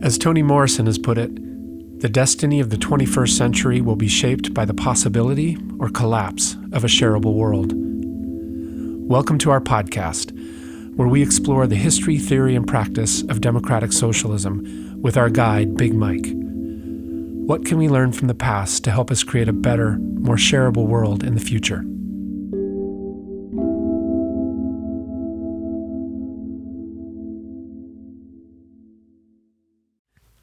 As Toni Morrison has put it, the destiny of the 21st century will be shaped by the possibility or collapse of a shareable world. Welcome to our podcast, where we explore the history, theory, and practice of democratic socialism with our guide, Big Mike. What can we learn from the past to help us create a better, more shareable world in the future?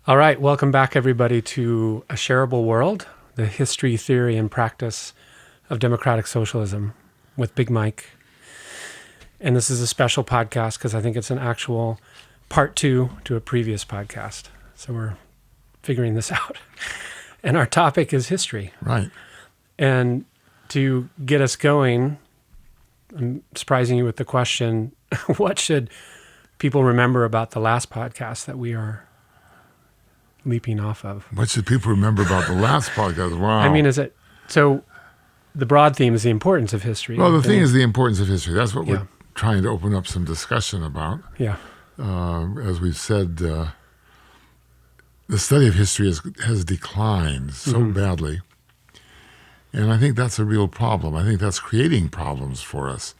All right, welcome back, everybody, to A Shareable World, the history, theory, and practice of democratic socialism with Big Mike. And this is a special podcast because I think it's an actual part two to a previous podcast. So we're figuring this out. And our topic is history. Right. And to get us going, I'm surprising you with the question, what should people remember about the last podcast that we are leaping off of? What should people remember about the last podcast? Wow. I mean, so the broad theme is the importance of history. Well, the thing is the importance of history. That's what Yeah. we're trying to open up some discussion about. Yeah. As we've said, the study of history has declined so badly. And I think that's a real problem. I think that's creating problems for us.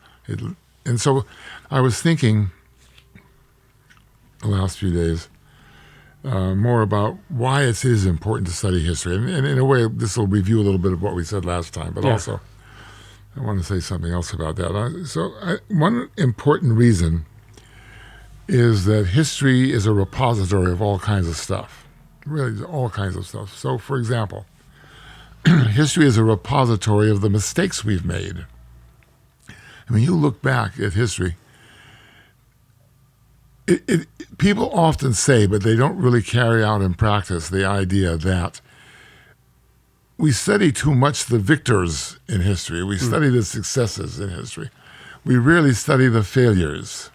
And so I was thinking the last few days more about why it is important to study history. And in a way, this will review a little bit of what we said last time, but also I want to say something else about that. One important reason is that history is a repository of all kinds of stuff, really all kinds of stuff. So, for example, history is a repository of the mistakes we've made. I mean, you look back at history, people often say, but they don't really carry out in practice, the idea that we study too much the victors in history. We study the successes in history. We rarely study the failures.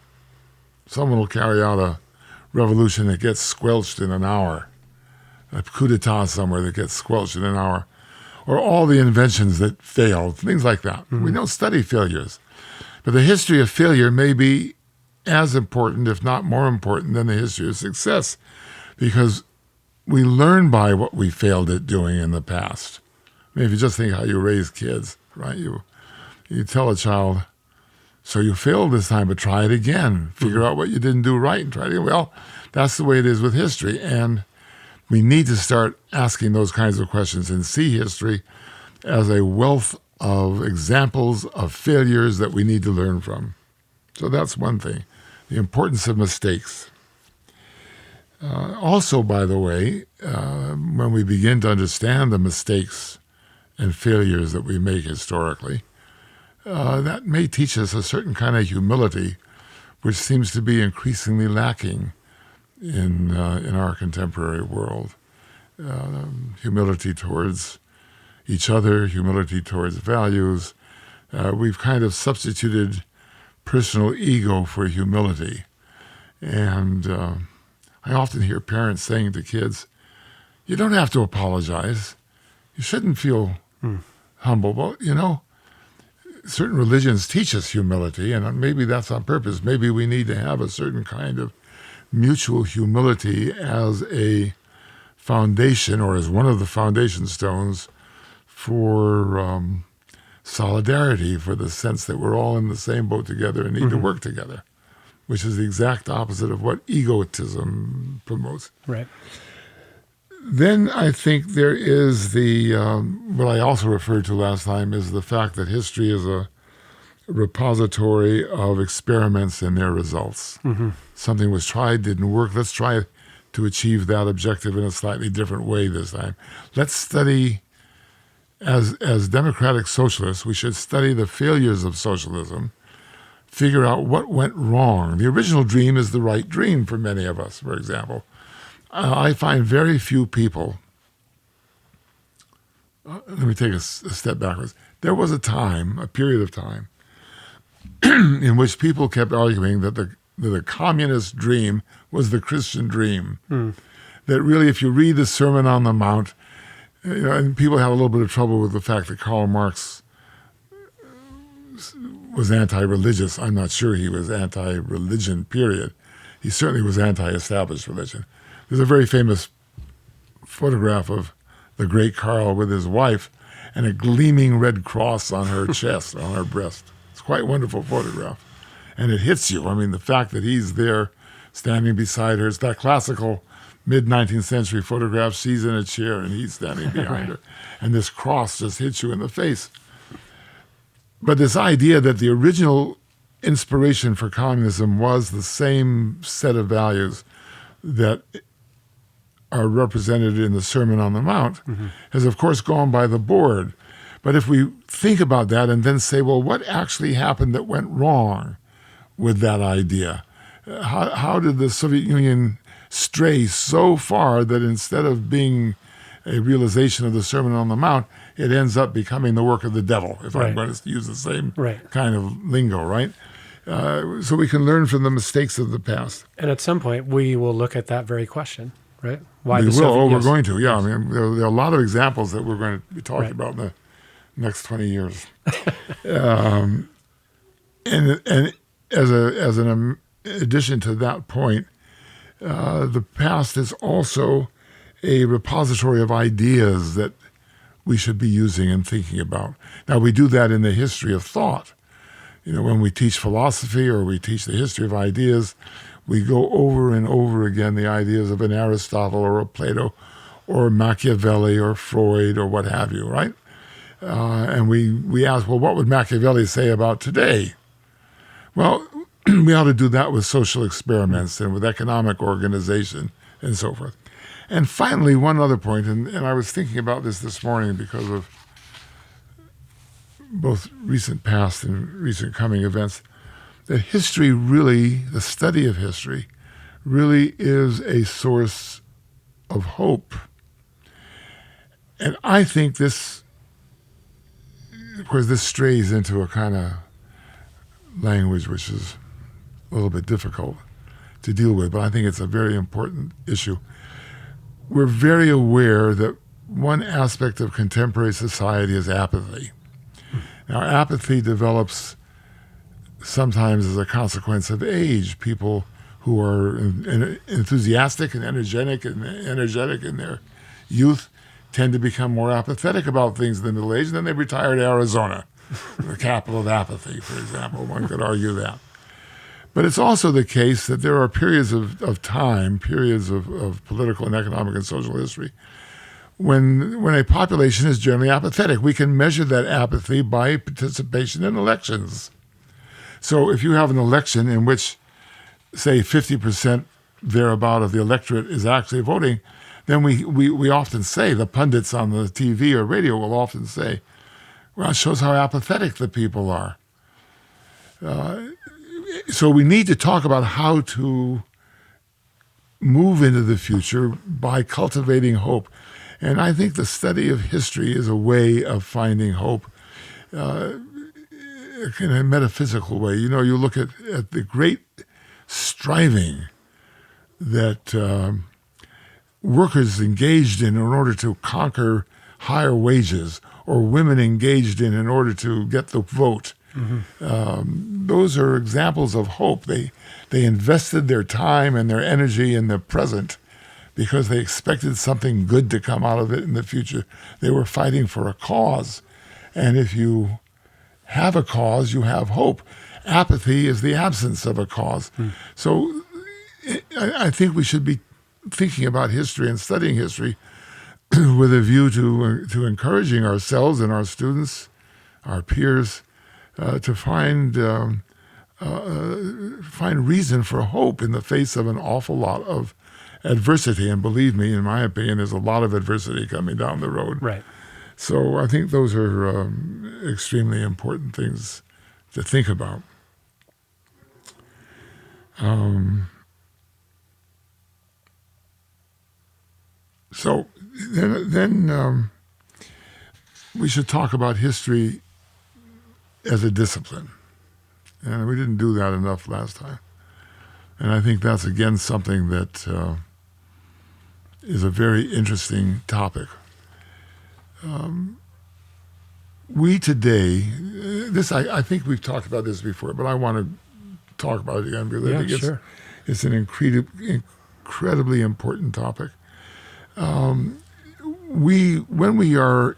Someone will carry out a revolution that gets squelched in an hour, a coup d'etat somewhere that gets squelched in an hour, or all the inventions that failed, things like that. We don't study failures. But the history of failure may be as important, if not more important, than the history of success, because we learn by what we failed at doing in the past. I mean, if you just think how you raise kids, right? You tell a child, so you failed this time, but try it again. Figure out what you didn't do right and try it again. Well, that's the way it is with history, and we need to start asking those kinds of questions and see history as a wealth of examples of failures that we need to learn from. So that's one thing, the importance of mistakes. Also, by the way, when we begin to understand the mistakes and failures that we make historically, that may teach us a certain kind of humility, which seems to be increasingly lacking in our contemporary world. Humility towards each other, humility towards values. We've kind of substituted personal ego for humility. And I often hear parents saying to kids, you don't have to apologize. You shouldn't feel humble. Well, certain religions teach us humility, and maybe that's on purpose. Maybe we need to have a certain kind of mutual humility as a foundation, or as one of the foundation stones for solidarity, for the sense that we're all in the same boat together and need to work together, which is the exact opposite of what egotism promotes. Right. Then I think there is what I also referred to last time is the fact that history is a repository of experiments and their results. Something was tried, didn't work. Let's try to achieve that objective in a slightly different way this time. Let's study, as democratic socialists, we should study the failures of socialism, figure out what went wrong. The original dream is the right dream for many of us, for example. I find very few people, let me take a step backwards. There was a period of time, in which people kept arguing that the communist dream was the Christian dream. That really, if you read the Sermon on the Mount, and people have a little bit of trouble with the fact that Karl Marx was anti-religious. I'm not sure he was anti-religion, period. He certainly was anti-established religion. There's a very famous photograph of the great Karl with his wife and a gleaming red cross on her chest, on her breast. It's quite a wonderful photograph. And it hits you. I mean, the fact that he's there standing beside her, it's that classical mid-19th century photograph. She's in a chair and he's standing behind her. And this cross just hits you in the face. But this idea that the original inspiration for communism was the same set of values that are represented in the Sermon on the Mount has, of course, gone by the board. But if we think about that and then say, well, what actually happened that went wrong with that idea? How did the Soviet Union stray so far that instead of being a realization of the Sermon on the Mount, it ends up becoming the work of the devil, if I'm going to use the same kind of lingo, right? So we can learn from the mistakes of the past. And at some point, we will look at that very question, right? Why we will. We're going to. Yeah, I mean, there are a lot of examples that we're going to be talking about in the next 20 years. And as an addition to that point, the past is also a repository of ideas that we should be using and thinking about. Now, we do that in the history of thought. You know, when we teach philosophy or we teach the history of ideas, we go over and over again the ideas of an Aristotle or a Plato or Machiavelli or Freud or what have you, right? And we ask, well, what would Machiavelli say about today? Well, we ought to do that with social experiments and with economic organization and so forth. And finally, one other point, and I was thinking about this morning because of both recent past and recent coming events, that history really, the study of history, really is a source of hope. And I think this, of course, this strays into a kind of language which is a little bit difficult to deal with, but I think it's a very important issue. We're very aware that one aspect of contemporary society is apathy. Now, apathy develops sometimes as a consequence of age. People who are enthusiastic and energetic in their youth tend to become more apathetic about things in the middle age, and then they retire to Arizona, the capital of apathy, for example. One could argue that. But it's also the case that there are periods of time, periods of political and economic and social history, when a population is generally apathetic. We can measure that apathy by participation in elections. So if you have an election in which, say, 50% thereabout of the electorate is actually voting, then we often say, the pundits on the TV or radio will often say, well, it shows how apathetic the people are. So we need to talk about how to move into the future by cultivating hope. And I think the study of history is a way of finding hope in a metaphysical way. You know, you look at the great striving that workers engaged in order to conquer higher wages, or women engaged in order to get the vote. Those are examples of hope. They invested their time and their energy in the present because they expected something good to come out of it in the future. They were fighting for a cause. And if you have a cause, you have hope. Apathy is the absence of a cause. So I think we should be thinking about history and studying history with a view to encouraging ourselves and our students, our peers, to find reason for hope in the face of an awful lot of adversity. And believe me, in my opinion, there's a lot of adversity coming down the road. Right. So I think those are extremely important things to think about. So then we should talk about history as a discipline. And we didn't do that enough last time. And I think that's, again, something that is a very interesting topic. We today, I think we've talked about this before, but I want to talk about it again because I think it's an incredibly important topic. When we are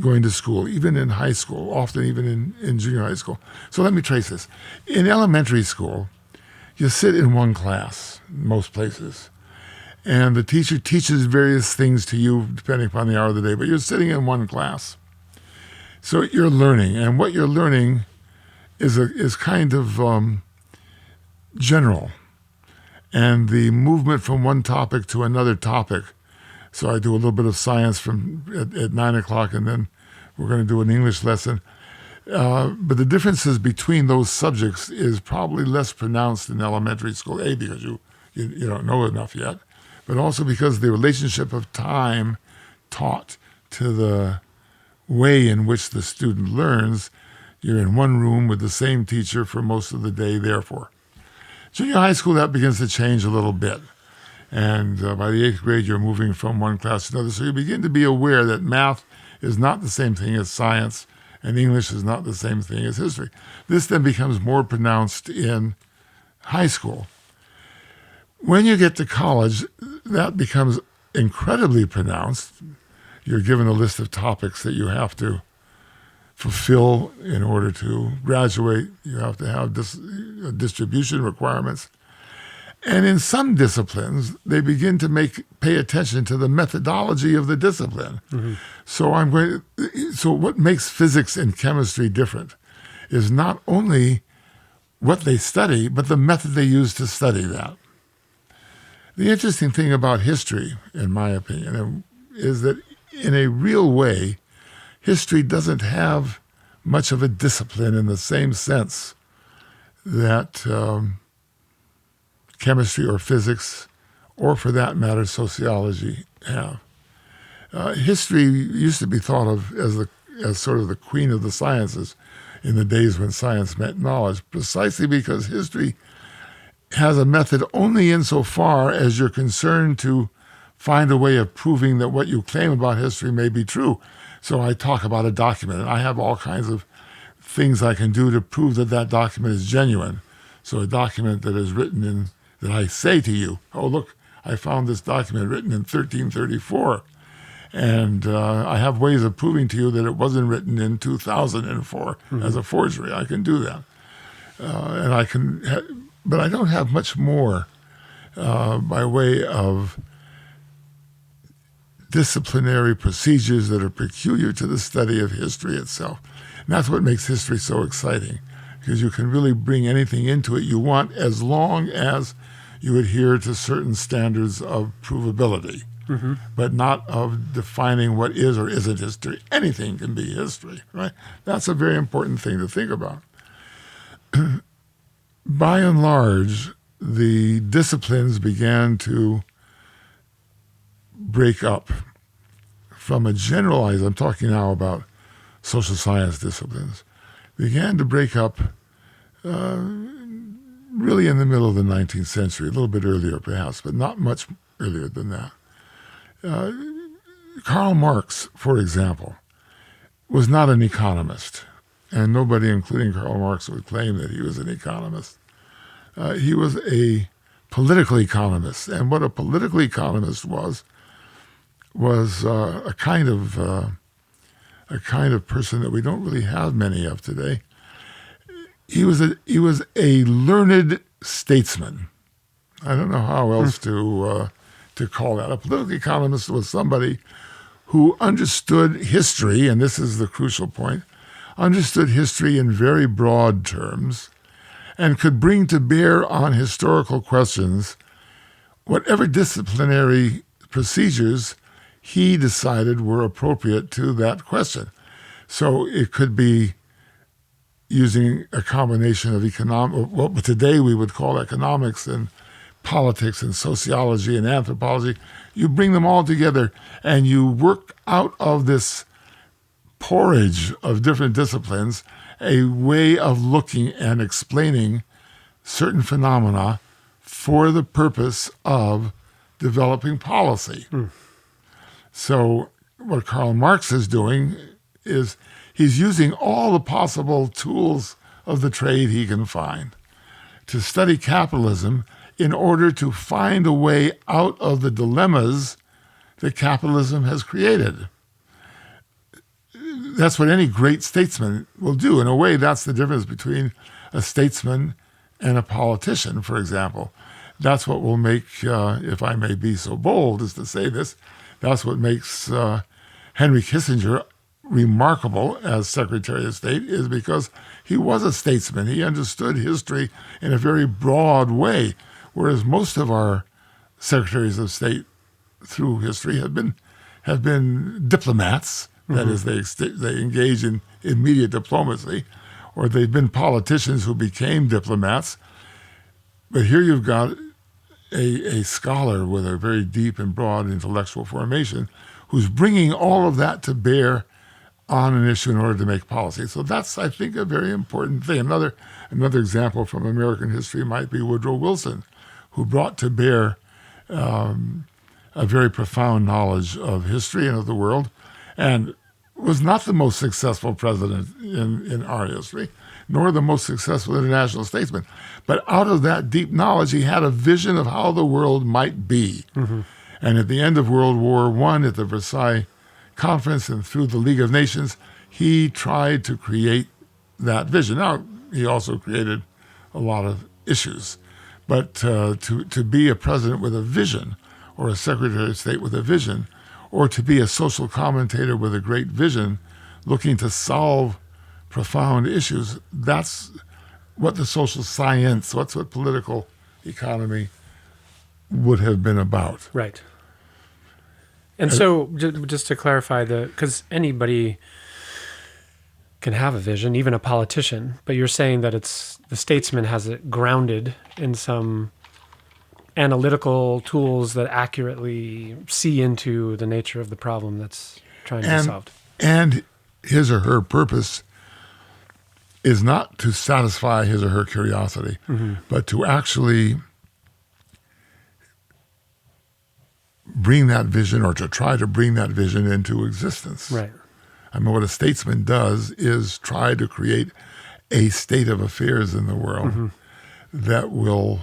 going to school, even in high school, often even in junior high school. So let me trace this. In elementary school, you sit in one class, most places, and the teacher teaches various things to you depending upon the hour of the day, but you're sitting in one class. So you're learning, and what you're learning is kind of general, and the movement from one topic to another topic. So I do a little bit of science at 9 o'clock, and then we're going to do an English lesson. But the differences between those subjects is probably less pronounced in elementary school, A, because you don't know enough yet, but also because the relationship of time taught to the way in which the student learns. You're in one room with the same teacher for most of the day, therefore. Junior high school, that begins to change a little bit. And by the 8th grade, you're moving from one class to another. So you begin to be aware that math is not the same thing as science, and English is not the same thing as history. This then becomes more pronounced in high school. When you get to college, that becomes incredibly pronounced. You're given a list of topics that you have to fulfill in order to graduate. You have to have distribution requirements. And in some disciplines, they begin to pay attention to the methodology of the discipline. Mm-hmm. So what makes physics and chemistry different is not only what they study, but the method they use to study that. The interesting thing about history, in my opinion, is that in a real way, history doesn't have much of a discipline in the same sense that chemistry or physics, or for that matter, sociology have. History used to be thought of as sort of the queen of the sciences in the days when science meant knowledge, precisely because history has a method only insofar as you're concerned to find a way of proving that what you claim about history may be true. So I talk about a document, and I have all kinds of things I can do to prove that that document is genuine. So a document that is written in, that I say to you, oh, look, I found this document written in 1334. And I have ways of proving to you that it wasn't written in 2004 as a forgery. I can do that. And I can, but I don't have much more by way of disciplinary procedures that are peculiar to the study of history itself. And that's what makes history so exciting, because you can really bring anything into it you want as long as you adhere to certain standards of provability, but not of defining what is or isn't history. Anything can be history, right? That's a very important thing to think about. By and large, the disciplines began to break up from a generalized, I'm talking now about social science disciplines, began to break up really in the middle of the 19th century, a little bit earlier perhaps, but not much earlier than that. Karl Marx, for example, was not an economist, and nobody, including Karl Marx, would claim that he was an economist. He was a political economist, and what a political economist was a kind of person that we don't really have many of today. He was a learned statesman. I don't know how else to call that. A political economist was somebody who understood history, and this is the crucial point, understood history in very broad terms, and could bring to bear on historical questions whatever disciplinary procedures he decided were appropriate to that question. So it could be using a combination of what today we would call economics and politics and sociology and anthropology. You bring them all together and you work out of this porridge of different disciplines a way of looking and explaining certain phenomena for the purpose of developing policy. So what Karl Marx is doing is he's using all the possible tools of the trade he can find to study capitalism in order to find a way out of the dilemmas that capitalism has created. That's what any great statesman will do. In a way, that's the difference between a statesman and a politician, for example. That's what will make, if I may be so bold as to say this, that's what makes Henry Kissinger remarkable as Secretary of State, is because he was a statesman. He understood history in a very broad way, whereas most of our Secretaries of State through history have been diplomats. That is, they engage in immediate diplomacy, or they've been politicians who became diplomats. But here you've got a scholar with a very deep and broad intellectual formation who's bringing all of that to bear on an issue in order to make policy. So that's, I think, a very important thing. Another example from American history might be Woodrow Wilson, who brought to bear a very profound knowledge of history and of the world, and was not the most successful president in our history, nor the most successful international statesman. But out of that deep knowledge, he had a vision of how the world might be. Mm-hmm. And at the end of World War I, at the Versailles Conference and through the League of Nations, he tried to create that vision. Now, he also created a lot of issues. But to be a president with a vision, or a Secretary of State with a vision, or to be a social commentator with a great vision, looking to solve profound issues, that's what the social science, what's what political economy would have been about. Right. And so, just to clarify, because anybody can have a vision, even a politician, but you're saying that it's the statesman has it grounded in some analytical tools that accurately see into the nature of the problem that's trying to be solved. And his or her purpose is not to satisfy his or her curiosity, but to actually bring that vision, or to try to bring that vision into existence. Right. I mean, what a statesman does is try to create a state of affairs in the world that will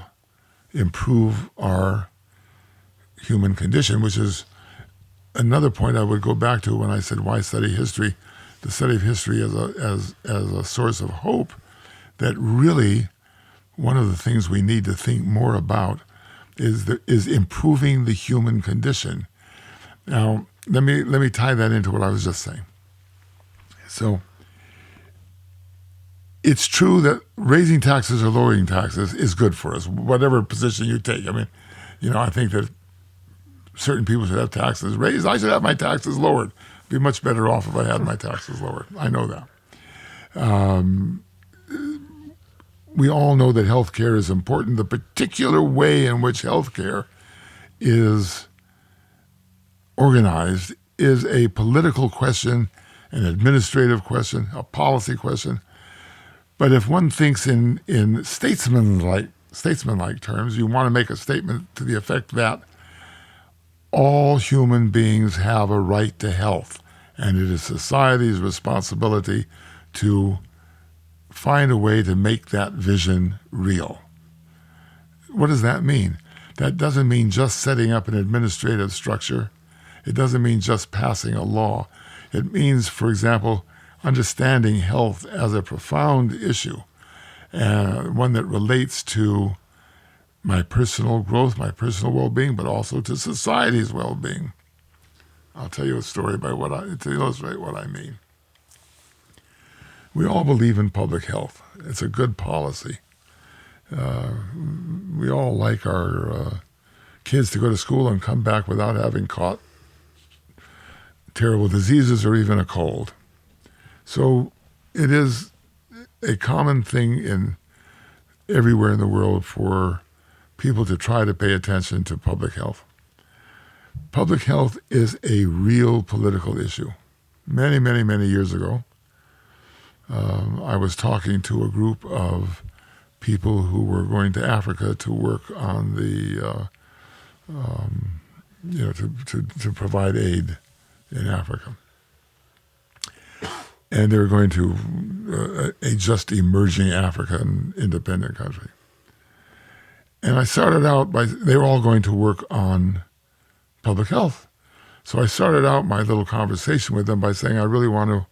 improve our human condition, which is another point I would go back to when I said, why study history? The study of history as a source of hope, that really one of the things we need to think more about is improving the human condition. Now, let me tie that into what I was just saying. So, it's true that raising taxes or lowering taxes is good for us, whatever position you take. I mean, I think that certain people should have taxes raised. I should have my taxes lowered. I'd be much better off if I had my taxes lowered. I know that. We all know that healthcare is important. The particular way in which healthcare is organized is a political question, an administrative question, a policy question. But if one thinks in statesman-like terms, you want to make a statement to the effect that all human beings have a right to health, and it is society's responsibility to find a way to make that vision real. What does that mean? That doesn't mean just setting up an administrative structure. It doesn't mean just passing a law. It means, for example, understanding health as a profound issue, one that relates to my personal growth, my personal well-being, but also to society's well-being. I'll tell you a story to illustrate what I mean. We all believe in public health. It's a good policy. We all like our kids to go to school and come back without having caught terrible diseases or even a cold. So it is a common thing everywhere in the world for people to try to pay attention to public health. Public health is a real political issue. Many, many, many years ago, I was talking to a group of people who were going to Africa to work on to provide aid in Africa. And they were going to a just emerging African independent country. And I started out they were all going to work on public health. So I started out my little conversation with them by saying, I really want to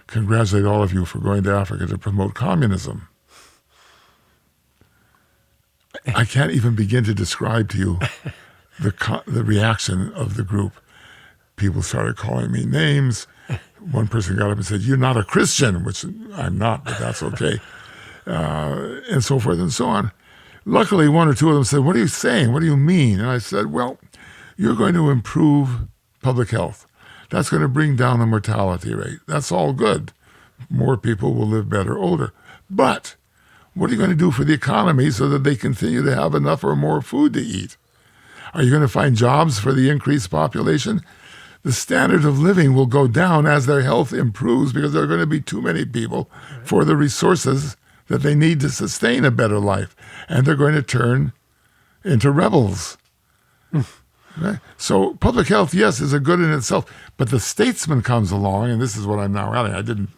congratulate all of you for going to Africa to promote communism. I can't even begin to describe to you the reaction of the group. People started calling me names. One person got up and said, "You're not a Christian," which I'm not, but that's okay, and so forth and so on. Luckily, one or two of them said, "What are you saying? What do you mean?" And I said, "Well, you're going to improve public health. That's going to bring down the mortality rate. That's all good. More people will live better older. But what are you going to do for the economy so that they continue to have enough or more food to eat? Are you going to find jobs for the increased population? The standard of living will go down as their health improves because there are going to be too many people for the resources that they need to sustain a better life. And they're going to turn into rebels." Right? So public health, yes, is a good in itself. But the statesman comes along, and this is what I'm now adding. I didn't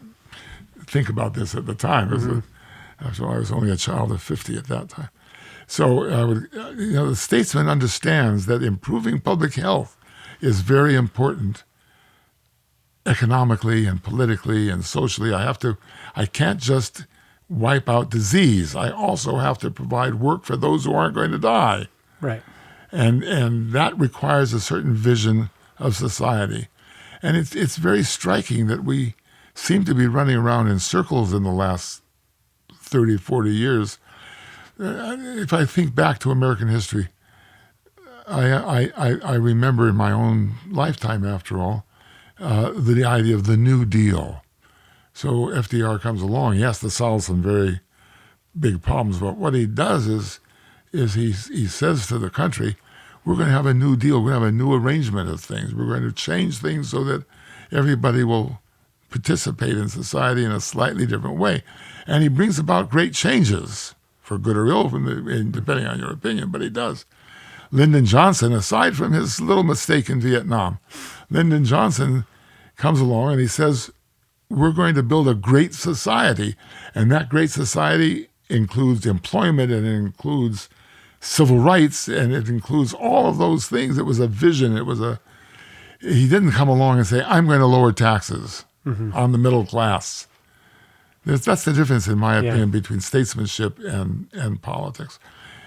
think about this at the time. After all, I was only a child of 50 at that time. So the statesman understands that improving public health is very important economically and politically and socially. I can't just wipe out disease. I also have to provide work for those who aren't going to die. Right. And that requires a certain vision of society. And it's very striking that we seem to be running around in circles in the last 30, 40 years. If I think back to American history, I remember in my own lifetime, after all, the idea of the New Deal. So FDR comes along. He has to solve some very big problems, but what he does is he says to the country, we're going to have a new deal. We're going to have a new arrangement of things. We're going to change things so that everybody will participate in society in a slightly different way. And he brings about great changes, for good or ill, depending on your opinion, but he does. Lyndon Johnson, aside from his little mistake in Vietnam, Lyndon Johnson comes along and he says, we're going to build a great society. And that great society includes employment, and it includes civil rights, and it includes all of those things. It was a vision. He didn't come along and say, I'm going to lower taxes on the middle class. That's the difference, in my opinion, between statesmanship and politics.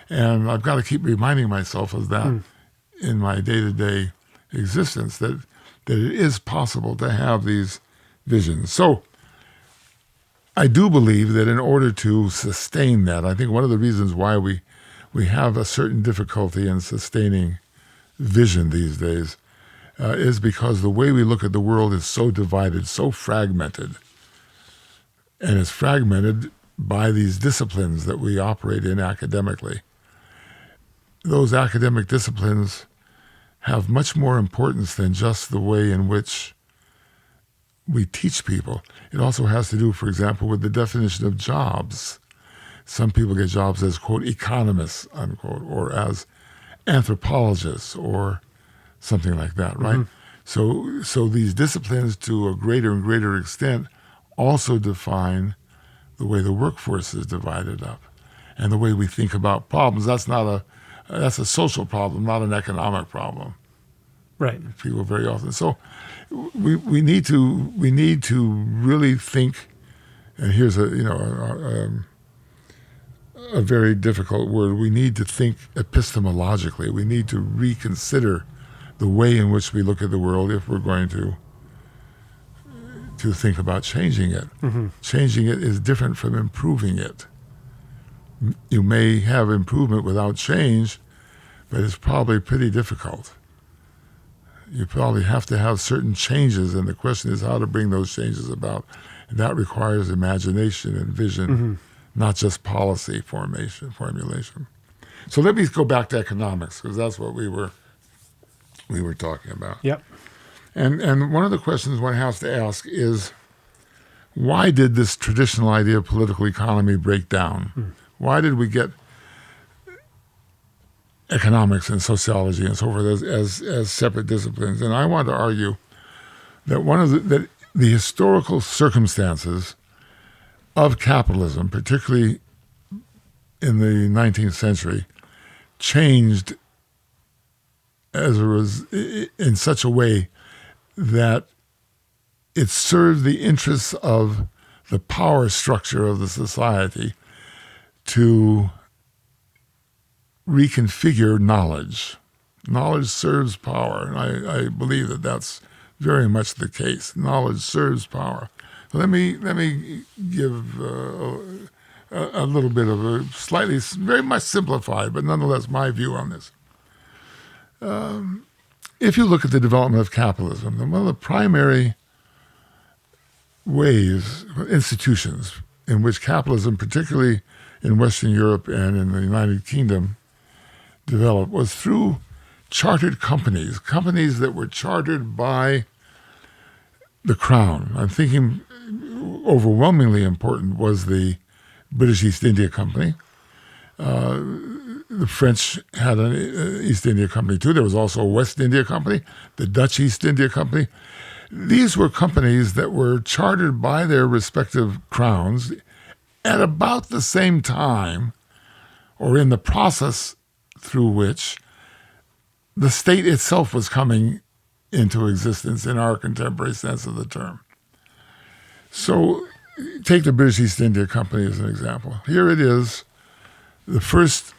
And I've got to keep reminding myself of that in my day-to-day existence, that it is possible to have these visions. So I do believe that in order to sustain that, I think one of the reasons why we have a certain difficulty in sustaining vision these days is because the way we look at the world is so divided, so fragmented. And it's fragmented by these disciplines that we operate in academically. Those academic disciplines have much more importance than just the way in which we teach people. It also has to do, for example, with the definition of jobs. Some people get jobs as, quote, economists, unquote, or as anthropologists or something like that, right? So these disciplines, to a greater and greater extent, also define the way the workforce is divided up and the way we think about problems. That's a social problem, not an economic problem. Right. People very often. So we need to really think. And here's a very difficult word. We need to think epistemologically. We need to reconsider the way in which we look at the world if we're going to think about changing it. Changing it is different from improving it. You may have improvement without change, but it's probably pretty difficult. You probably have to have certain changes, and the question is how to bring those changes about. And that requires imagination and vision, not just policy formulation. So let me go back to economics, because that's what we were talking about. Yep. And one of the questions one has to ask is, why did this traditional idea of political economy break down? Why did we get economics and sociology and so forth as separate disciplines? And I want to argue that that the historical circumstances of capitalism, particularly in the 19th century, changed in such a way that it served the interests of the power structure of the society to reconfigure knowledge. Knowledge serves power, and I believe that that's very much the case. Knowledge serves power. Let me give a little bit of a slightly, very much simplified, but nonetheless my view on this. If you look at the development of capitalism, then one of the primary ways, institutions in which capitalism, particularly in Western Europe and in the United Kingdom, developed was through chartered companies, companies that were chartered by the Crown. I'm thinking overwhelmingly important was the British East India Company. The French had an East India Company too. There was also a West India Company, the Dutch East India Company. These were companies that were chartered by their respective crowns at about the same time, or in the process through which the state itself was coming into existence in our contemporary sense of the term. So take the British East India Company as an example. Here it is, the first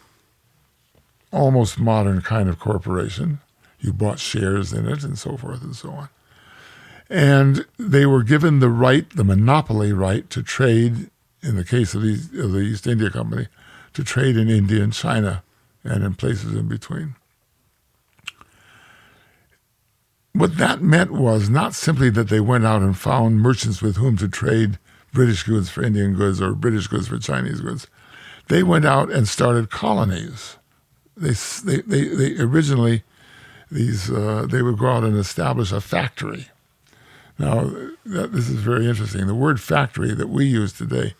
almost modern kind of corporation. You bought shares in it and so forth and so on. And they were given the right, the monopoly right to trade, in the case of the East India Company, to trade in India and China and in places in between. What that meant was not simply that they went out and found merchants with whom to trade British goods for Indian goods or British goods for Chinese goods. They went out and started colonies. They originally, they would go out and establish a factory. Now, this is very interesting. The word factory that we use today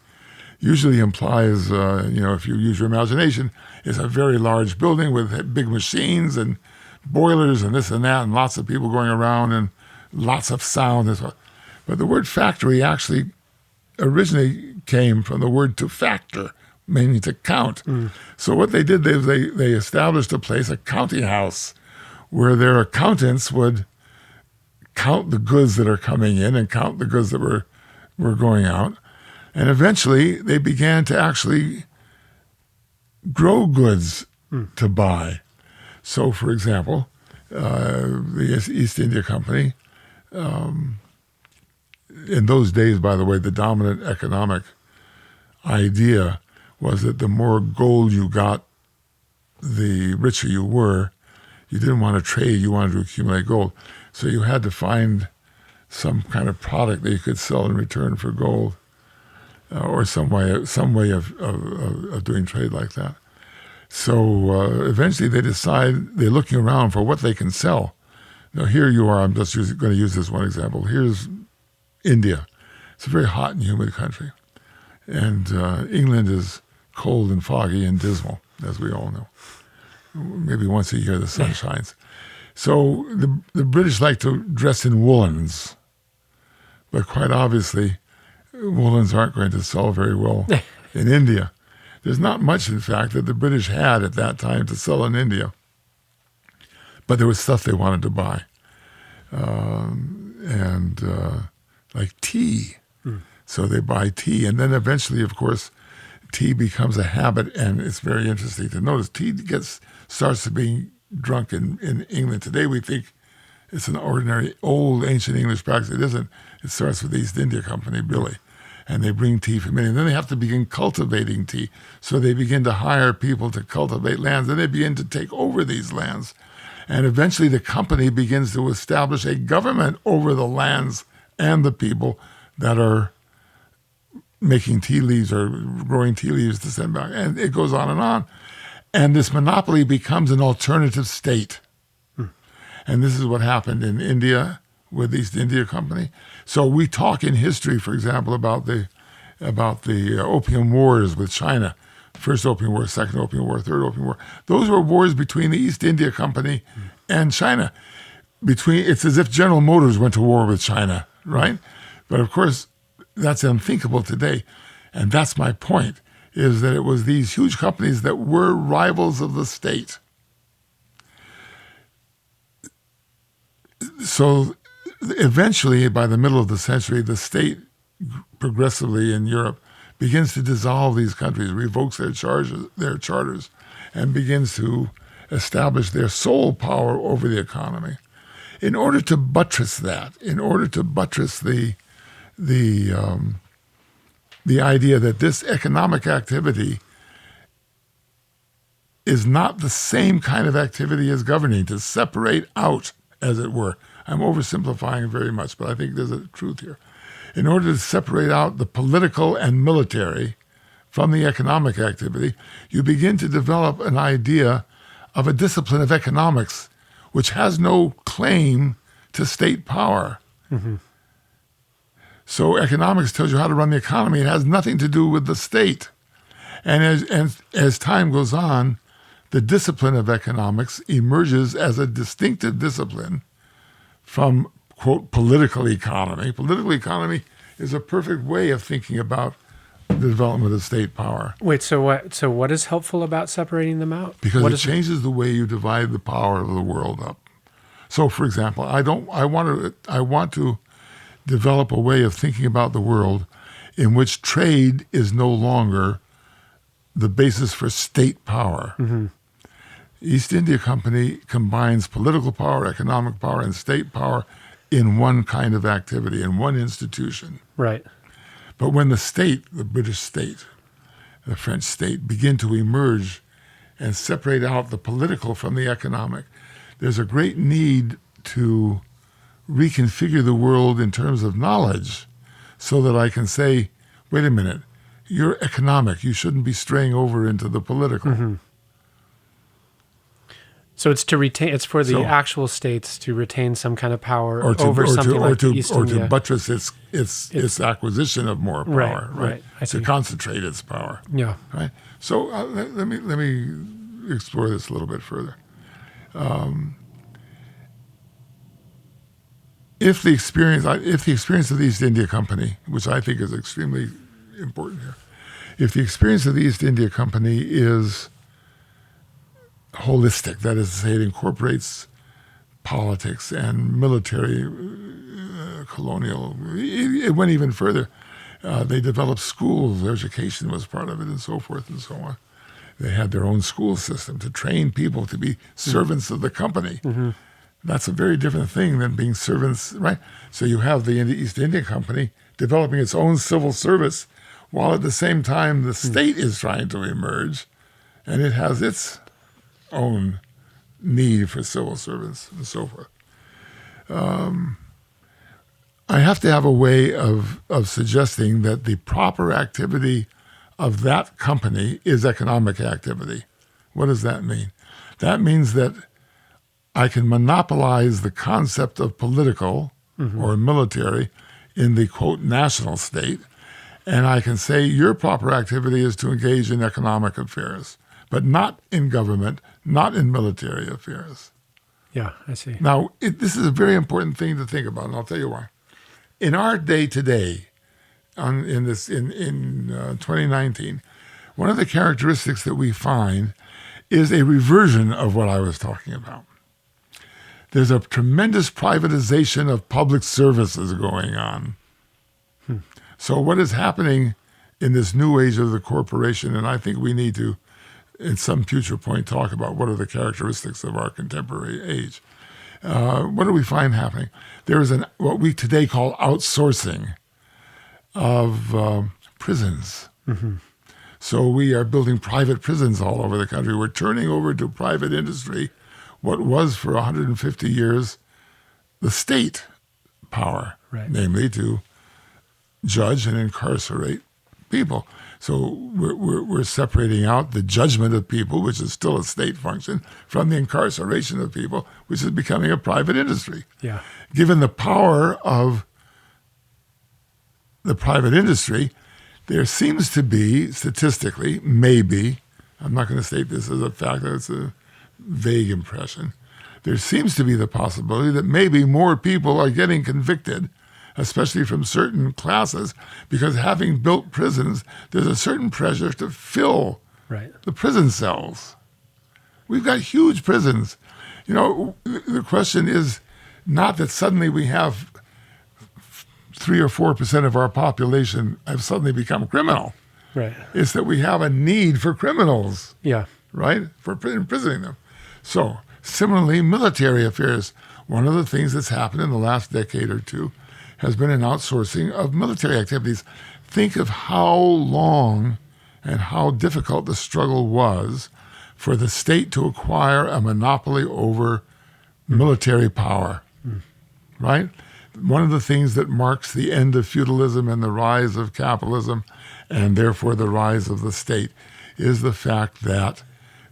usually implies, if you use your imagination, is a very large building with big machines and boilers and this and that and lots of people going around and lots of sound. But the word factory actually originally came from the word to factor, meaning to count. So what they did, they established a place, a counting house, where their accountants would count the goods that are coming in and count the goods that were going out. And eventually they began to actually grow goods to buy. So, for example, the East India Company, in those days, by the way, the dominant economic idea was that the more gold you got, the richer you were. You didn't want to trade, you wanted to accumulate gold. So you had to find some kind of product that you could sell in return for gold, or some way of doing trade like that. So eventually they decide, they're looking around for what they can sell. Now here you are, I'm just going to use this one example. Here's India. It's a very hot and humid country. And England is cold and foggy and dismal, as we all know. Maybe once a year the sun shines. So the British like to dress in woolens, but quite obviously woolens aren't going to sell very well in India. There's not much, in fact, that the British had at that time to sell in India, but there was stuff they wanted to buy, like tea. So they buy tea, and then eventually, of course, tea becomes a habit, and it's very interesting to notice. Tea starts to be drunk in England. Today we think it's an ordinary old ancient English practice. It isn't. It starts with the East India Company, Billy, and they bring tea from India. And then they have to begin cultivating tea. So they begin to hire people to cultivate lands. Then they begin to take over these lands. And eventually the company begins to establish a government over the lands and the people that are making tea leaves or growing tea leaves to send back. And it goes on and on. And this monopoly becomes an alternative state. And this is what happened in India with the East India Company. So we talk in history, for example, about the Opium Wars with China. First Opium War, Second Opium War, Third Opium War. Those were wars between the East India Company and China. It's as if General Motors went to war with China, right? But of course, that's unthinkable today. And that's my point, is that it was these huge companies that were rivals of the state. So eventually, by the middle of the century, the state progressively in Europe begins to dissolve these countries, revokes their charters, and begins to establish their sole power over the economy. In order to buttress that, in order to buttress the idea that this economic activity is not the same kind of activity as governing, to separate out, as it were. I'm oversimplifying very much, but I think there's a truth here. In order to separate out the political and military from the economic activity, you begin to develop an idea of a discipline of economics which has no claim to state power. Mm-hmm. So economics tells you how to run the economy. It has nothing to do with the state. And as time goes on, the discipline of economics emerges as a distinctive discipline from, quote, political economy. Political economy is a perfect way of thinking about the development of state power. Wait, so what is helpful about separating them out? Because it changes the way you divide the power of the world up. So, for example, I want to develop a way of thinking about the world in which trade is no longer the basis for state power. Mm-hmm. East India Company combines political power, economic power, and state power in one kind of activity, in one institution. Right. But when the state, the British state, the French state, begin to emerge and separate out the political from the economic, there's a great need to reconfigure the world in terms of knowledge so that I can say, wait a minute, you're economic. You shouldn't be straying over into the political. Mm-hmm. So it's for the actual states to retain some kind of power over something like East India. Or to buttress its acquisition of more power, right? To concentrate its power. Yeah. Right. So let me explore this a little bit further. If the experience of the East India Company, which I think is extremely important here, if the experience of the East India Company is holistic, that is to say, it incorporates politics and military, colonial. It went even further. They developed schools. Education was part of it, and so forth and so on. They had their own school system to train people to be servants of the company. Mm-hmm. That's a very different thing than being servants, right? So you have the East India Company developing its own civil service, while at the same time the state is trying to emerge, and it has its own need for civil servants and so forth. I have to have a way of suggesting that the proper activity of that company is economic activity. What does that mean? That means that I can monopolize the concept of political or military in the, quote, national state, and I can say your proper activity is to engage in economic affairs, but not in government, not in military affairs. Yeah, I see. Now, this is a very important thing to think about, and I'll tell you why. In our day today, in 2019, one of the characteristics that we find is a reversion of what I was talking about. There's a tremendous privatization of public services going on. So what is happening in this new age of the corporation, and I think we need to, at some future point, talk about what are the characteristics of our contemporary age. What do we find happening? There is what we today call outsourcing of prisons. Mm-hmm. So we are building private prisons all over the country. We're turning over to private industry what was for 150 years the state power, right, namely to judge and incarcerate people. So we're separating out the judgment of people, which is still a state function, from the incarceration of people, which is becoming a private industry. Yeah. Given the power of the private industry, there seems to be, statistically, maybe, I'm not going to state this as a fact, it's a vague impression, there seems to be the possibility that maybe more people are getting convicted especially from certain classes, because having built prisons, there's a certain pressure to fill Right. the prison cells. We've got huge prisons. The question is not that suddenly we have 3 or 4% of our population have suddenly become criminal. Right. It's that we have a need for criminals, Yeah. right, for imprisoning them. So, similarly, military affairs. One of the things that's happened in the last decade or two has been an outsourcing of military activities. Think of how long and how difficult the struggle was for the state to acquire a monopoly over military power, right? One of the things that marks the end of feudalism and the rise of capitalism, and therefore the rise of the state, is the fact that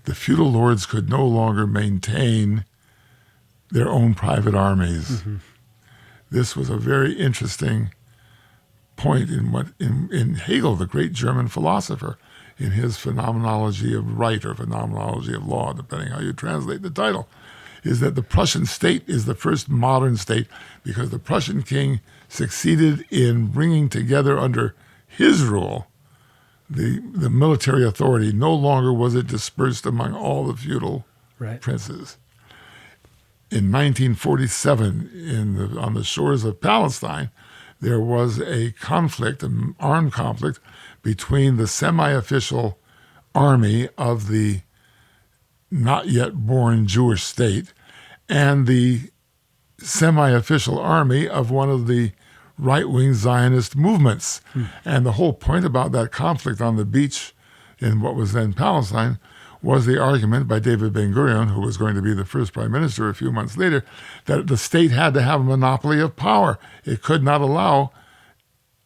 the feudal lords could no longer maintain their own private armies. This was a very interesting point in Hegel, the great German philosopher, in his phenomenology of right or phenomenology of law, depending how you translate the title, is that the Prussian state is the first modern state because the Prussian king succeeded in bringing together under his rule the military authority. No longer was it dispersed among all the feudal princes. In 1947, on the shores of Palestine, there was a conflict, an armed conflict, between the semi-official army of the not yet born Jewish state and the semi-official army of one of the right-wing Zionist movements. And the whole point about that conflict on the beach in what was then Palestine was the argument by David Ben-Gurion, who was going to be the first prime minister a few months later, that the state had to have a monopoly of power. It could not allow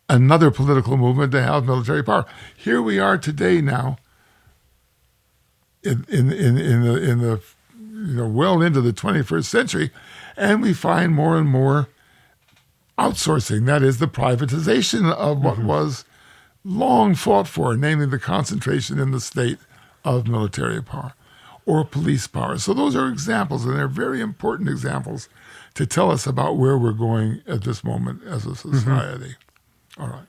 another political movement to have military power. Here we are today now, in the well into the 21st century, and we find more and more outsourcing. That is the privatization of what was long fought for, namely the concentration in the state of military power or police power. So those are examples, and they're very important examples to tell us about where we're going at this moment as a society. All right.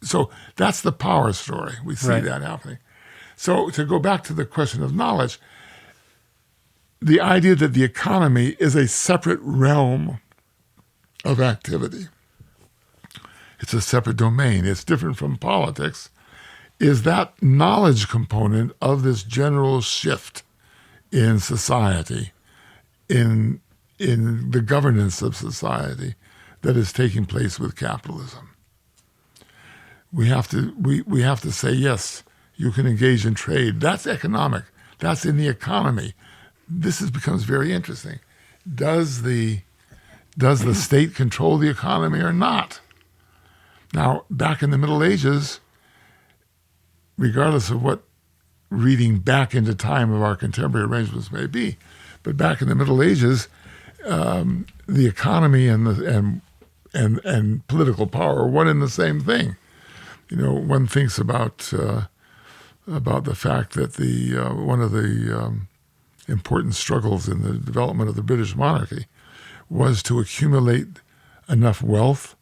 So that's the power story. We see that happening. So to go back to the question of knowledge, the idea that the economy is a separate realm of activity, it's a separate domain, it's different from politics, is that knowledge component of this general shift in society, in the governance of society that is taking place with capitalism. We have to say, yes, you can engage in trade. That's economic. That's in the economy. This becomes very interesting. Does the state control the economy or not? Now, back in the Middle Ages, regardless of what reading back into time of our contemporary arrangements may be, but back in the Middle Ages, the economy and political power are one and the same thing. One thinks about the fact that one of the important struggles in the development of the British monarchy was to accumulate enough wealth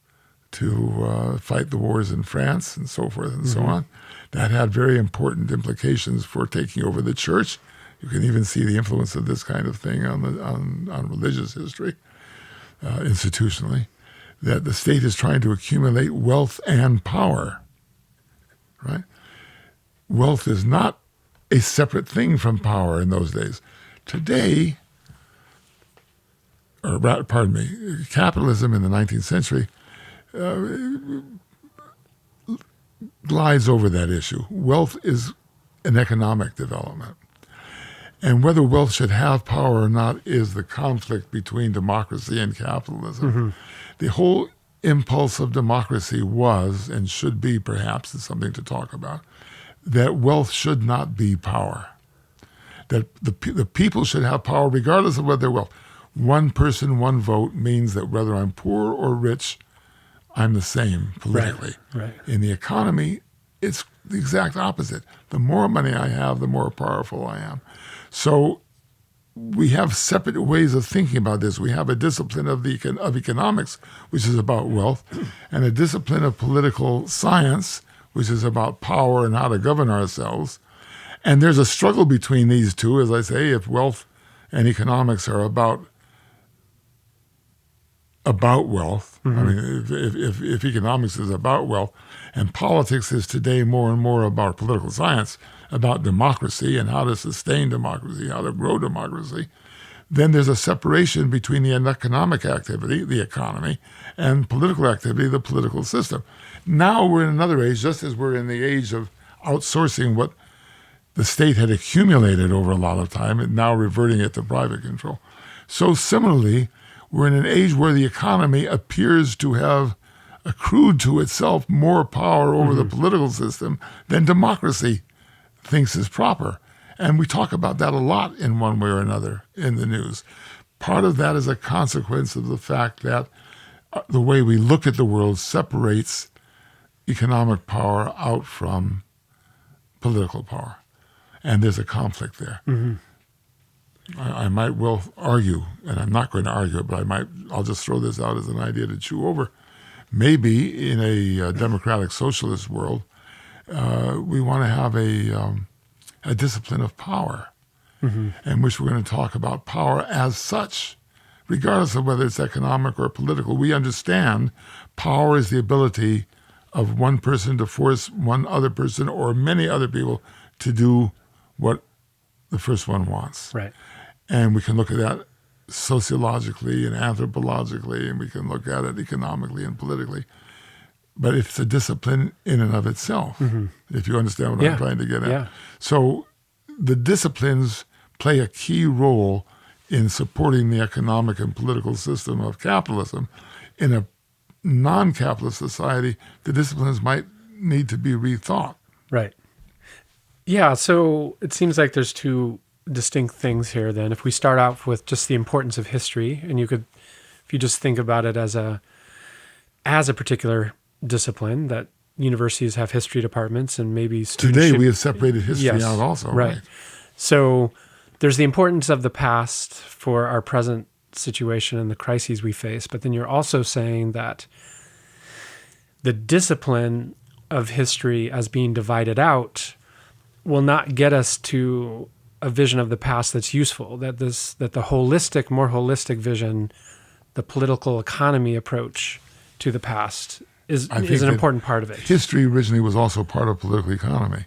to fight the wars in France and so forth and so on. That had very important implications for taking over the church. You can even see the influence of this kind of thing on religious history, institutionally, that the state is trying to accumulate wealth and power, right? Wealth is not a separate thing from power in those days. Today, capitalism in the 19th century glides over that issue. Wealth is an economic development. And whether wealth should have power or not is the conflict between democracy and capitalism. The whole impulse of democracy was, and should be perhaps, is something to talk about, that wealth should not be power. That the people should have power regardless of what their wealth. One person, one vote means that whether I'm poor or rich, I'm the same politically. Right. In the economy, it's the exact opposite. The more money I have, the more powerful I am. So we have separate ways of thinking about this. We have a discipline of economics, which is about wealth, and a discipline of political science, which is about power and how to govern ourselves. And there's a struggle between these two, as I say, if wealth and economics are about wealth. I mean, if economics is about wealth, and politics is today more and more about political science, about democracy and how to sustain democracy, how to grow democracy, then there's a separation between the economic activity, the economy, and political activity, the political system. Now we're in another age, just as we're in the age of outsourcing what the state had accumulated over a lot of time and now reverting it to private control. So similarly, we're in an age where the economy appears to have accrued to itself more power over the political system than democracy thinks is proper. And we talk about that a lot in one way or another in the news. Part of that is a consequence of the fact that the way we look at the world separates economic power out from political power. And there's a conflict there. I might well argue, and I'm not going to argue it, but I'll just throw this out as an idea to chew over. Maybe in a democratic socialist world, we want to have a discipline of power, in which we're going to talk about power as such, regardless of whether it's economic or political. We understand power is the ability of one person to force one other person or many other people to do what the first one wants. Right. And we can look at that sociologically and anthropologically, and we can look at it economically and politically. But it's a discipline in and of itself, if you understand what I'm trying to get at. Yeah. So the disciplines play a key role in supporting the economic and political system of capitalism. In a non-capitalist society, the disciplines might need to be rethought. Right. Yeah, so it seems like there's two distinct things here then. If we start out with just the importance of history, and if you just think about it as a particular discipline, that universities have history departments and maybe students Today we have separated history out also. Right. So there's the importance of the past for our present situation and the crises we face, but then you're also saying that the discipline of history as being divided out will not get us to a vision of the past that's useful, that the more holistic vision, the political economy approach to the past is an important part of it. History originally was also part of political economy.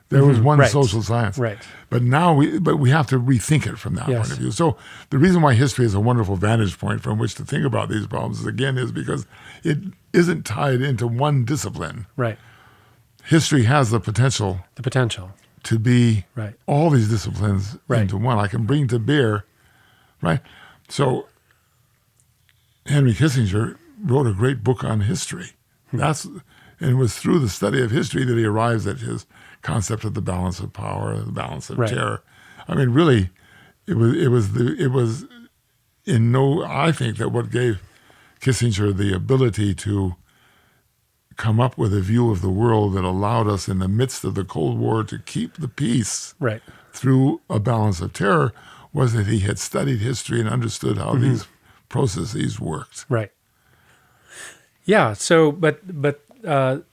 There was one social science. Right. But now we have to rethink it from that point of view. So the reason why history is a wonderful vantage point from which to think about these problems is because it isn't tied into one discipline. Right. History has the potential to be all these disciplines into one. I can bring to bear, right? So Henry Kissinger wrote a great book on history. And it was through the study of history that he arrives at his concept of the balance of power, the balance of terror. I mean, really, I think that what gave Kissinger the ability to come up with a view of the world that allowed us in the midst of the Cold War to keep the peace through a balance of terror was that he had studied history and understood how these processes worked. Right. Yeah. So, but that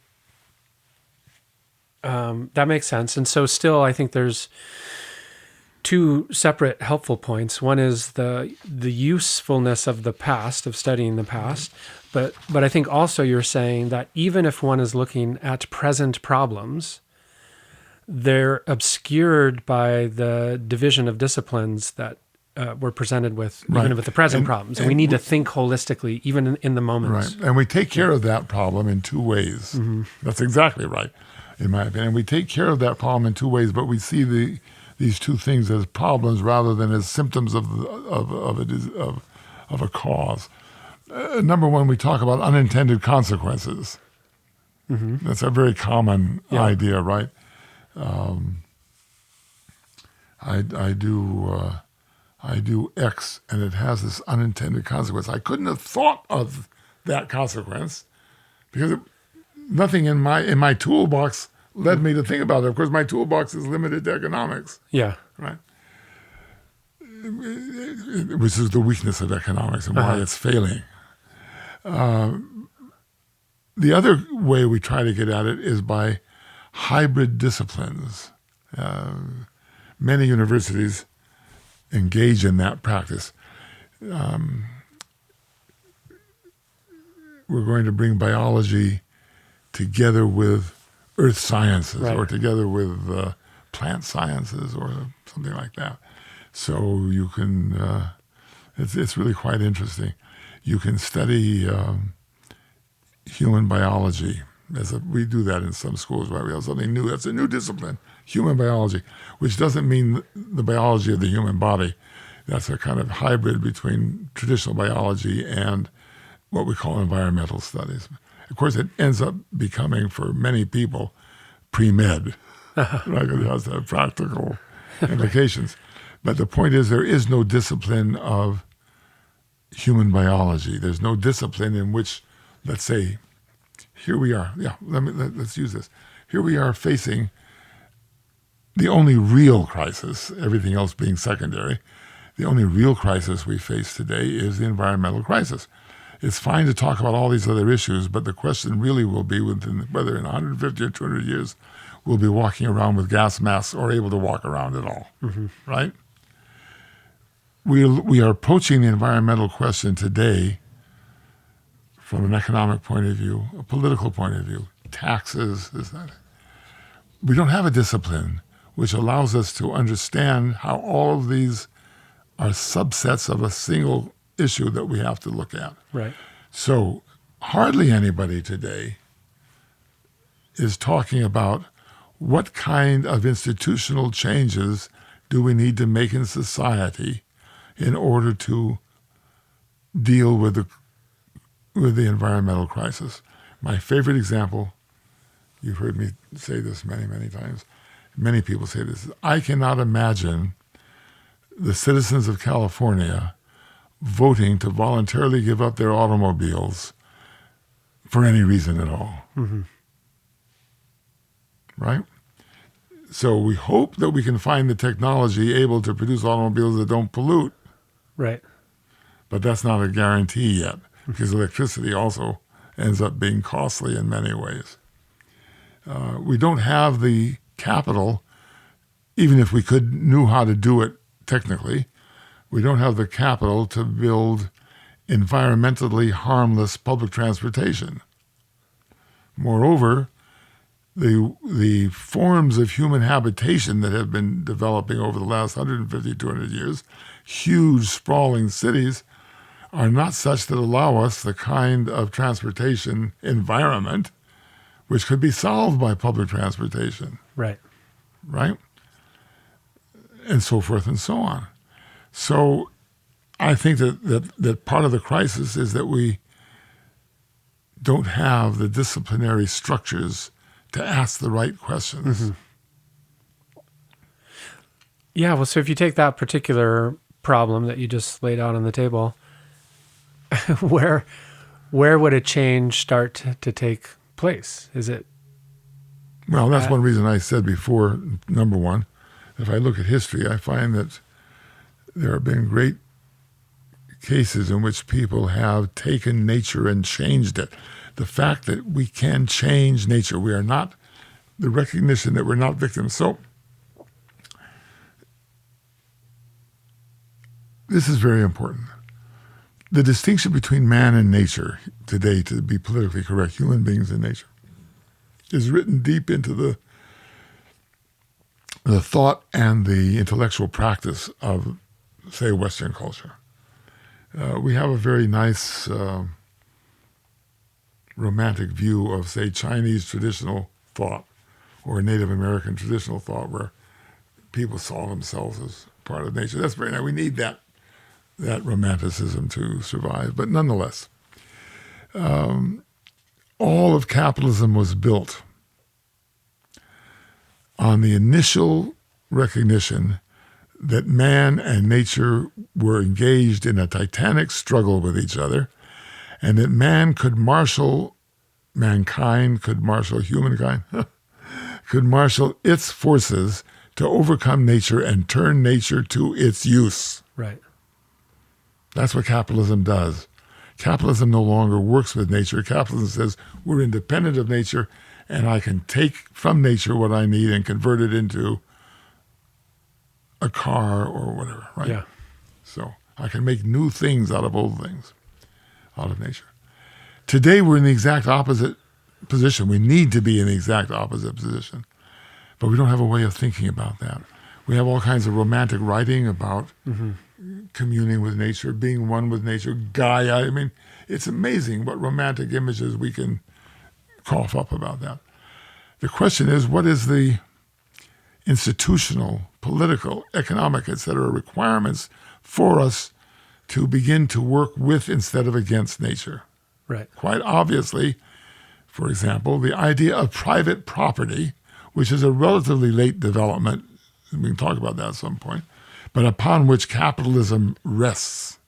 makes sense. And so still, I think there's two separate helpful points. One is the usefulness of the past, of studying the past. But I think also you're saying that even if one is looking at present problems, they're obscured by the division of disciplines that we're presented with, even with the present problems. And we need to think holistically, even in the moments. Right. And we take care of that problem in two ways. That's exactly right, in my opinion. We take care of that problem in two ways, but we see these two things as problems rather than as symptoms of a cause. Number one, we talk about unintended consequences. That's a very common idea, right? I do X, and it has this unintended consequence. I couldn't have thought of that consequence because nothing in my toolbox led me to think about it. Of course, my toolbox is limited to economics. Yeah. Right. which is the weakness of economics and why it's failing. The other way we try to get at it is by hybrid disciplines. Many universities engage in that practice. We're going to bring biology together with earth sciences or together with plant sciences or something like that. So you can, it's really quite interesting. You can study human biology. We do that in some schools, right? We have something new. That's a new discipline, human biology, which doesn't mean the biology of the human body. That's a kind of hybrid between traditional biology and what we call environmental studies. Of course, it ends up becoming, for many people, pre-med. Right? It has to have practical implications. But the point is, there is no discipline of human biology. There's no discipline in which, let's say, here we are. Yeah, let's use this. Here we are facing the only real crisis, everything else being secondary. The only real crisis we face today is the environmental crisis. It's fine to talk about all these other issues, but the question really will be whether in 150 or 200 years we'll be walking around with gas masks or able to walk around at all, right? We are approaching the environmental question today from an economic point of view, a political point of view, taxes, this, that. We don't have a discipline which allows us to understand how all of these are subsets of a single issue that we have to look at. Right. So hardly anybody today is talking about what kind of institutional changes do we need to make in society in order to deal with the environmental crisis. My favorite example, you've heard me say this many, many times, many people say this, I cannot imagine the citizens of California voting to voluntarily give up their automobiles for any reason at all. Right? So we hope that we can find the technology able to produce automobiles that don't pollute. Right. But that's not a guarantee yet, because electricity also ends up being costly in many ways. We don't have the capital, even if we knew how to do it technically, we don't have the capital to build environmentally harmless public transportation. Moreover, the forms of human habitation that have been developing over the last 150, 200 years, huge sprawling cities, are not such that allow us the kind of transportation environment which could be solved by public transportation. Right. Right? And so forth and so on. So I think that part of the crisis is that we don't have the disciplinary structures to ask the right questions. Yeah, well, so if you take that particular problem that you just laid out on the table, where would a change start to take place? Is it? Well, that's one reason I said before, number one, if I look at history, I find that there have been great cases in which people have taken nature and changed it. The fact that we can change nature, we are not, the recognition that we're not victims. So this is very important. The distinction between man and nature today, to be politically correct, human beings and nature, is written deep into the thought and the intellectual practice of, say, Western culture. We have a very nice romantic view of, say, Chinese traditional thought or Native American traditional thought where people saw themselves as part of nature. That's very nice. We need that romanticism to survive. But nonetheless, all of capitalism was built on the initial recognition that man and nature were engaged in a titanic struggle with each other, and that humankind could marshal its forces to overcome nature and turn nature to its use. Right. That's what capitalism does. Capitalism no longer works with nature. Capitalism says we're independent of nature, and I can take from nature what I need and convert it into a car or whatever, right? Yeah. So I can make new things out of old things, out of nature. Today, we're in the exact opposite position. We need to be in the exact opposite position, but we don't have a way of thinking about that. We have all kinds of romantic writing about communing with nature, being one with nature, Gaia. I mean, it's amazing what romantic images we can cough up about that. The question is, what is the institutional, political, economic, etc. requirements for us to begin to work with instead of against nature? Right. Quite obviously, for example, the idea of private property, which is a relatively late development, we can talk about that at some point, but upon which capitalism rests.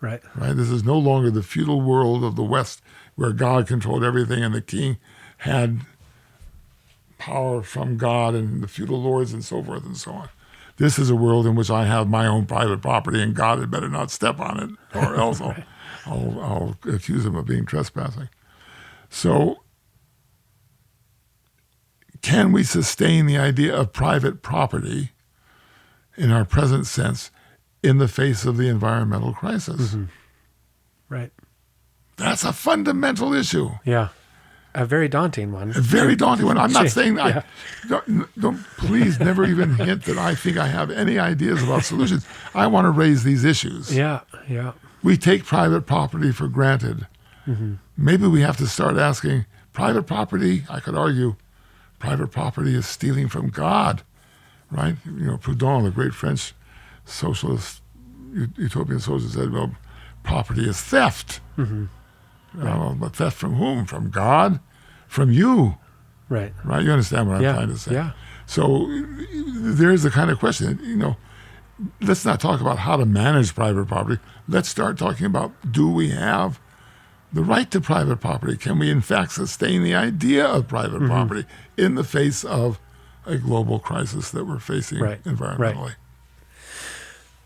Right. Right? This is no longer the feudal world of the West where God controlled everything and the king had power from God and the feudal lords and so forth and so on. This is a world in which I have my own private property and God had better not step on it or else Right. I'll accuse him of being trespassing. So can we sustain the idea of private property in our present sense in the face of the environmental crisis? Right. That's a fundamental issue. Yeah. A very daunting one. A very daunting one. I'm not saying Yeah. don't please never even hint that I think I have any ideas about solutions. I want to raise these issues. Yeah. Yeah. We take private property for granted. Maybe we have to start asking, private property, I could argue, private property is stealing from God, right? You know, Proudhon, the great French socialist, utopian socialist, said, well, property is theft. But theft from whom? From God? From you? Right. Right? You understand what I'm trying to say? Yeah. So there's the kind of question, you know, let's not talk about how to manage private property. Let's start talking about, do we have the right to private property? Can we in fact sustain the idea of private property in the face of a global crisis that we're facing environmentally? Right.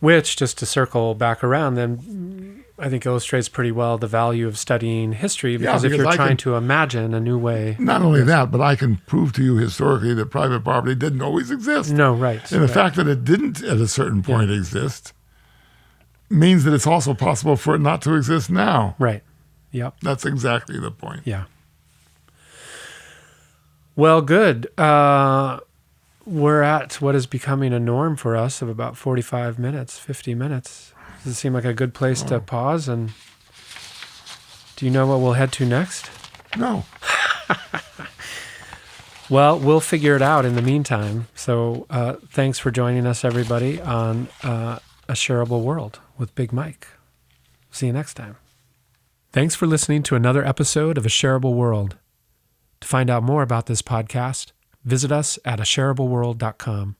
Which, just to circle back around, then I think illustrates pretty well the value of studying history, because if you're trying to imagine a new way. Not only that, but I can prove to you historically that private property didn't always exist. No, right. And the fact that it didn't at a certain point exist means that it's also possible for it not to exist now. Right. Yep. That's exactly the point. Yeah. Well, good. We're at what is becoming a norm for us of about 45 minutes, 50 minutes. Does it seem like a good place to pause? And do you know what we'll head to next? No. Well, we'll figure it out in the meantime. So thanks for joining us, everybody, on A Shareable World with Big Mike. See you next time. Thanks for listening to another episode of A Shareable World. To find out more about this podcast, visit us at ashareableworld.com.